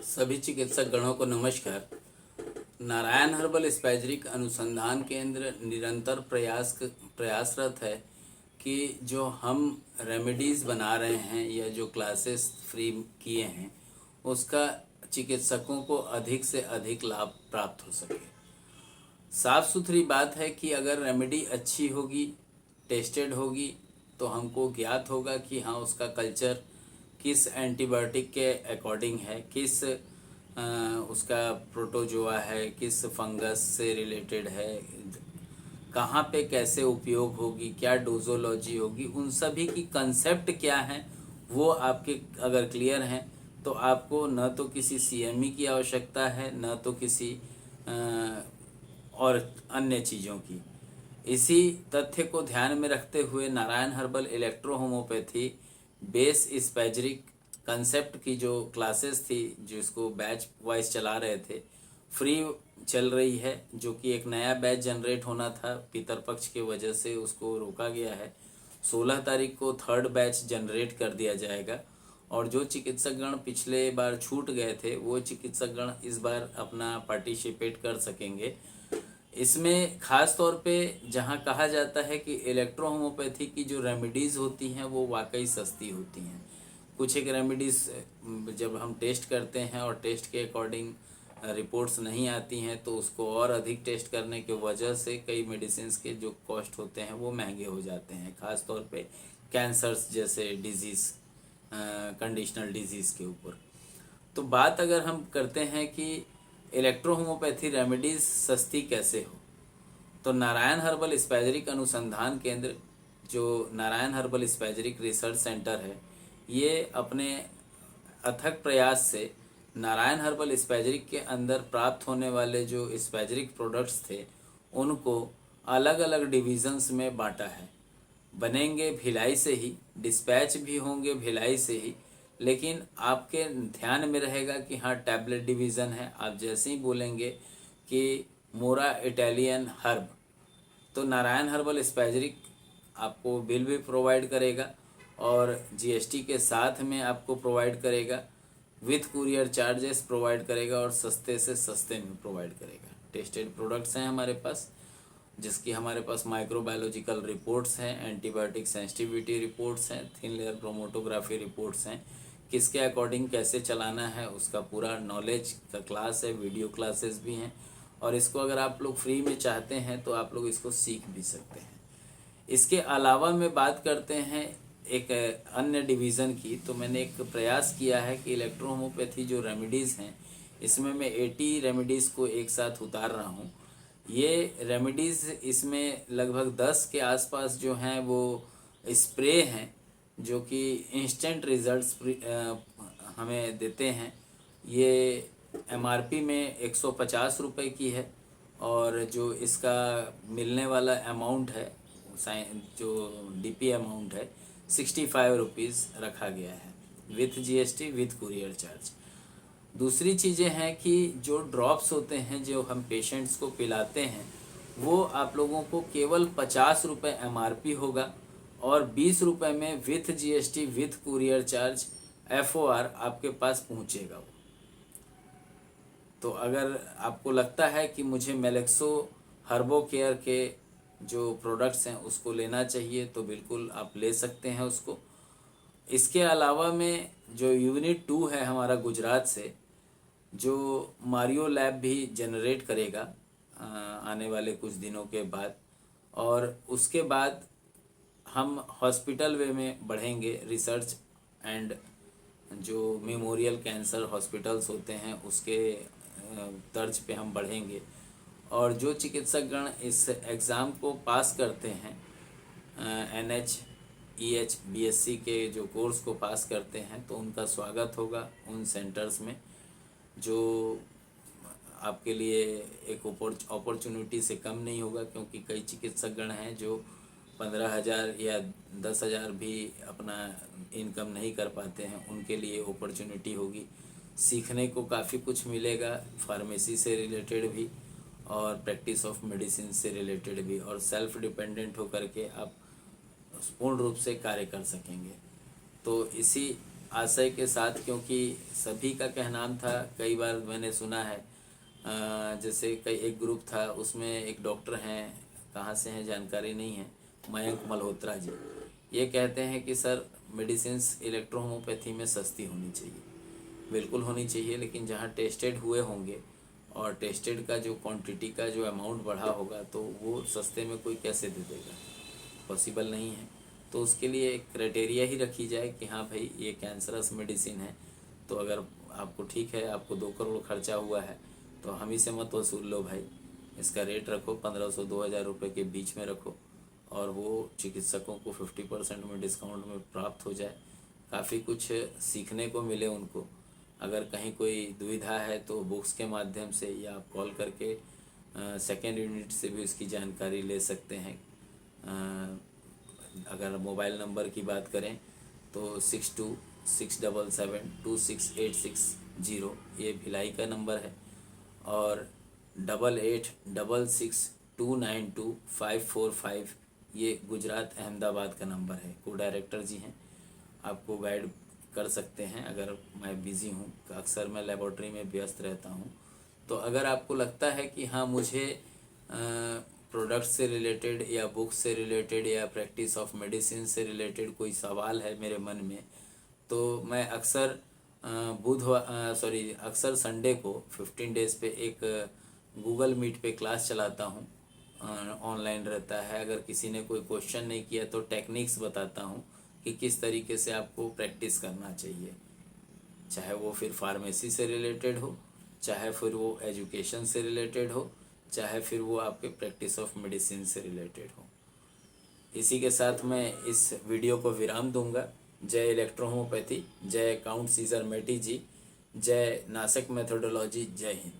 सभी चिकित्सक गणों को नमस्कार। नारायण हर्बल स्पैजरिक अनुसंधान केंद्र निरंतर प्रयासरत है कि जो हम रेमेडीज़ बना रहे हैं या जो क्लासेस फ्री किए हैं उसका चिकित्सकों को अधिक से अधिक लाभ प्राप्त हो सके। साफ सुथरी बात है कि अगर रेमेडी अच्छी होगी, टेस्टेड होगी, तो हमको ज्ञात होगा कि हाँ उसका कल्चर किस एंटीबायोटिक के अकॉर्डिंग है, किस उसका प्रोटोजोआ है, किस फंगस से रिलेटेड है, कहाँ पे कैसे उपयोग होगी, क्या डोजोलॉजी होगी, उन सभी की कंसेप्ट क्या है वो आपके अगर क्लियर हैं तो आपको न तो किसी सीएमई की आवश्यकता है, न तो किसी और अन्य चीज़ों की। इसी तथ्य को ध्यान में रखते हुए Narayan herbal electro homeopathy base spagyric concept की जो क्लासेस थी, जिसको बैच वाइज चला रहे थे, फ्री चल रही है। जो कि एक नया बैच जनरेट होना था, पितरपक्ष की वजह से उसको रोका गया है। 16 तारीख को थर्ड बैच जनरेट कर दिया जाएगा और जो चिकित्सकगण पिछले बार छूट गए थे वो चिकित्सकगण इस बार अपना पार्टिसिपेट कर सकेंगे। इसमें ख़ास तौर पे जहाँ कहा जाता है कि इलेक्ट्रो होम्योपैथी की जो रेमेडीज़ होती हैं वो वाकई सस्ती होती हैं। कुछ एक रेमेडीज़ जब हम टेस्ट करते हैं और टेस्ट के अकॉर्डिंग रिपोर्ट्स नहीं आती हैं तो उसको और अधिक टेस्ट करने की वजह से कई मेडिसिन्स के जो कॉस्ट होते हैं वो महंगे हो जाते हैं, ख़ास तौर पे कैंसर्स जैसे डिजीज़, कंडीशनल डिजीज़ के ऊपर। तो बात अगर हम करते हैं कि इलेक्ट्रो होम्योपैथी रेमेडीज़ सस्ती कैसे हो, तो नारायण हर्बल स्पैजरिक अनुसंधान केंद्र, जो नारायण हर्बल स्पैजरिक रिसर्च सेंटर है, ये अपने अथक प्रयास से नारायण हर्बल स्पैजरिक के अंदर प्राप्त होने वाले जो स्पैजरिक प्रोडक्ट्स थे उनको अलग अलग डिविजन्स में बांटा है। बनेंगे भिलाई से ही, डिस्पैच भी होंगे भिलाई से ही, लेकिन आपके ध्यान में रहेगा कि हाँ टैबलेट डिवीज़न है। आप जैसे ही बोलेंगे कि मोरा इटालियन हर्ब, तो नारायण हर्बल स्पैजरिक आपको बिल भी प्रोवाइड करेगा और जीएसटी के साथ में आपको प्रोवाइड करेगा, विथ कुरियर चार्जेस प्रोवाइड करेगा और सस्ते से सस्ते में प्रोवाइड करेगा। टेस्टेड प्रोडक्ट्स हैं हमारे पास, जिसकी हमारे पास माइक्रोबायोलॉजिकल रिपोर्ट्स हैं, एंटीबायोटिक सेंसिटिविटी रिपोर्ट्स हैं, थिन लेयर क्रोमोटोग्राफी रिपोर्ट्स हैं। किसके अकॉर्डिंग कैसे चलाना है उसका पूरा नॉलेज का क्लास है, वीडियो क्लासेस भी हैं और इसको अगर आप लोग फ्री में चाहते हैं तो आप लोग इसको सीख भी सकते हैं। इसके अलावा में बात करते हैं एक अन्य डिवीज़न की, तो मैंने एक प्रयास किया है कि इलेक्ट्रो होम्योपैथी जो रेमेडीज़ हैं इसमें मैं 80 रेमेडीज़ को एक साथ उतार रहा हूँ। ये रेमेडीज़ इसमें लगभग 10 के आसपास जो हैं वो स्प्रे हैं जो कि इंस्टेंट रिजल्ट्स हमें देते हैं। ये एमआरपी में 150 रुपये की है और जो इसका मिलने वाला अमाउंट है, जो डीपी अमाउंट है, 65 रुपीज़ रखा गया है with GST, with courier charge. दूसरी चीज़ें हैं कि जो ड्रॉप्स होते हैं जो हम पेशेंट्स को पिलाते हैं वो आप लोगों को केवल 50 रुपये एमआरपी होगा और 20 रुपये में with GST, with courier charge, FOR आपके पास पहुंचेगा वो। तो अगर आपको लगता है कि मुझे मेलेक्सो हर्बो केयर के जो प्रोडक्ट्स हैं उसको लेना चाहिए तो बिल्कुल आप ले सकते हैं उसको। इसके अलावा में जो यूनिट 2 है हमारा गुजरात से, जो मारियो लैब भी जनरेट करेगा आने वाले कुछ दिनों के बाद, और उसके बाद हम हॉस्पिटल वे में बढ़ेंगे। रिसर्च एंड जो मेमोरियल कैंसर हॉस्पिटल्स होते हैं उसके तर्ज पे हम बढ़ेंगे और जो चिकित्सकगण इस एग्ज़ाम को पास करते हैं, NH EH BSc के जो कोर्स को पास करते हैं, तो उनका स्वागत होगा उन सेंटर्स में, जो आपके लिए एक अपॉर्चुनिटी से कम नहीं होगा, क्योंकि कई चिकित्सकगण हैं जो 15,000 या 10,000 भी अपना इनकम नहीं कर पाते हैं। उनके लिए अपॉर्चुनिटी होगी, सीखने को काफ़ी कुछ मिलेगा, फार्मेसी से रिलेटेड भी और प्रैक्टिस ऑफ मेडिसिन से रिलेटेड भी, और सेल्फ डिपेंडेंट होकर के आप पूर्ण रूप से कार्य कर सकेंगे। तो इसी आशय के साथ, क्योंकि सभी का कहना था, कई बार मैंने सुना है, जैसे कई एक ग्रुप था उसमें एक डॉक्टर हैं, कहाँ से हैं जानकारी नहीं है, मयंक मल्होत्रा जी, ये कहते हैं कि सर मेडिसिन्स इलेक्ट्रो होम्योपैथी में सस्ती होनी चाहिए। बिल्कुल होनी चाहिए, लेकिन जहाँ टेस्टेड हुए होंगे और टेस्टेड का जो क्वांटिटी का जो अमाउंट बढ़ा होगा तो वो सस्ते में कोई कैसे दे देगा, पॉसिबल नहीं है। तो उसके लिए एक क्राइटेरिया ही रखी जाए कि हाँ भाई ये कैंसरस मेडिसिन है, तो अगर आपको ठीक है, आपको 2 करोड़ खर्चा हुआ है तो हम ही से मत वसूल लो भाई, इसका रेट रखो 1500-2000 रुपये के बीच में रखो, और वो चिकित्सकों को 50% में डिस्काउंट में प्राप्त हो जाए, काफ़ी कुछ सीखने को मिले उनको। अगर कहीं कोई दुविधा है तो बुक्स के माध्यम से या आप कॉल करके सेकेंड यूनिट से भी उसकी जानकारी ले सकते हैं। अगर मोबाइल नंबर की बात करें तो 6267726860 ये भिलाई का नंबर है, और 8866292545 ये गुजरात अहमदाबाद का नंबर है। को डायरेक्टर जी हैं, आपको गाइड कर सकते हैं। अगर मैं बिज़ी हूँ, अक्सर मैं लेबॉर्ट्री में व्यस्त रहता हूँ, तो अगर आपको लगता है कि हाँ मुझे प्रोडक्ट से रिलेटेड या बुक से रिलेटेड या प्रैक्टिस ऑफ मेडिसिन से रिलेटेड कोई सवाल है मेरे मन में, तो मैं अक्सर अक्सर संडे को 15 डेज़ पे एक गूगल मीट पे क्लास चलाता हूँ, ऑनलाइन रहता है। अगर किसी ने कोई क्वेश्चन नहीं किया तो टेक्निक्स बताता हूँ कि किस तरीके से आपको प्रैक्टिस करना चाहिए, चाहे वो फिर फार्मेसी से रिलेटेड हो, चाहे फिर वो एजुकेशन से रिलेटेड हो, चाहे फिर वो आपके प्रैक्टिस ऑफ मेडिसिन से रिलेटेड हो। इसी के साथ मैं इस वीडियो को विराम दूंगा। जय इलेक्ट्रो होम्योपैथी, जय काउंट सीजर मेटी जी, जय नासक मेथोडोलॉजी, जय हिंद।